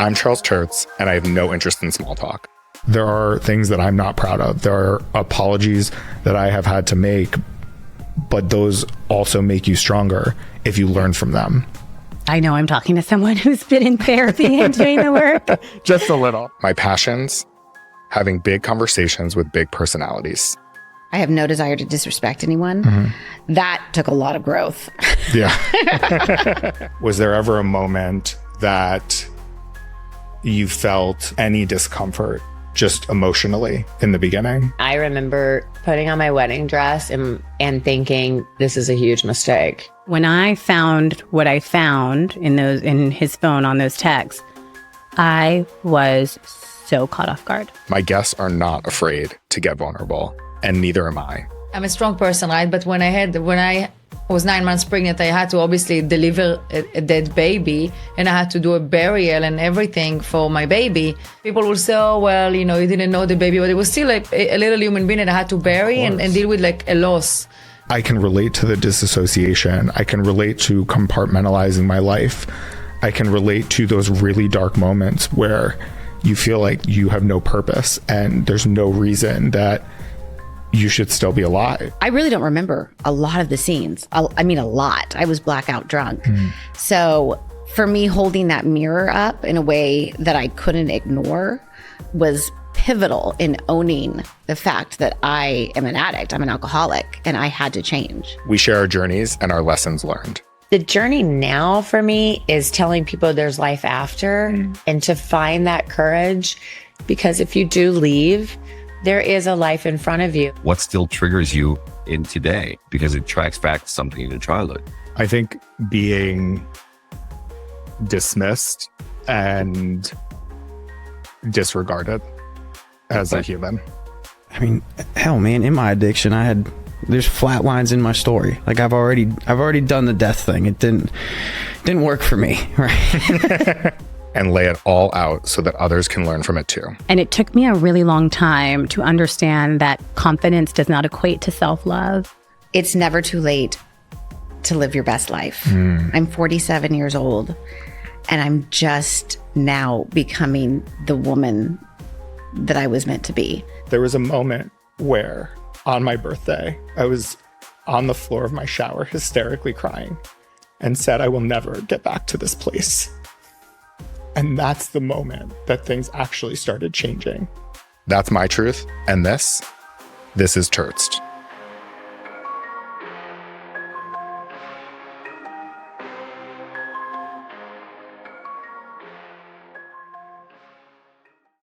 I'm Charles Turtz, and I have no interest in small talk. There are things that I'm not proud of. There are apologies that I have had to make, but those also make you stronger if you learn from them. I know I'm talking to someone who's been in therapy and doing the work. Just a little. My passions, having big conversations with big personalities. I have no desire to disrespect anyone. Mm-hmm. That took a lot of growth. Yeah. Was there ever a moment that you felt any discomfort just emotionally in the beginning? I remember putting on my wedding dress and thinking, this is a huge mistake. When I found what I found in his phone on those texts, I was so caught off guard. My guests are not afraid to get vulnerable, and neither am I. I'm a strong person, right? But when I was 9 months pregnant, I had to obviously deliver a dead baby, and I had to do a burial and everything for my baby. People will say, oh, well, you didn't know the baby, but it was still a little human being that I had to bury and deal with like a loss. I can relate to the disassociation. I can relate to compartmentalizing my life. I can relate to those really dark moments where you feel like you have no purpose and there's no reason that you should still be alive. I really don't remember a lot of the scenes. I mean, a lot. I was blackout drunk. So for me, holding that mirror up in a way that I couldn't ignore was pivotal in owning the fact that I am an addict. I'm an alcoholic, and I had to change. We share our journeys and our lessons learned. The journey now for me is telling people there's life after and to find that courage, because if you do leave, there is a life in front of you. What still triggers you in today? Because it tracks back to something in your childhood. I think being dismissed and disregarded as a human. I mean, hell, man, in my addiction, there's flat lines in my story. Like I've already done the death thing. It didn't work for me, right? And lay it all out so that others can learn from it too. And it took me a really long time to understand that confidence does not equate to self-love. It's never too late to live your best life. I'm 47 years old, and I'm just now becoming the woman that I was meant to be. There was a moment where on my birthday, I was on the floor of my shower hysterically crying and said, I will never get back to this place. And that's the moment that things actually started changing. That's my truth. And this is Turtzed.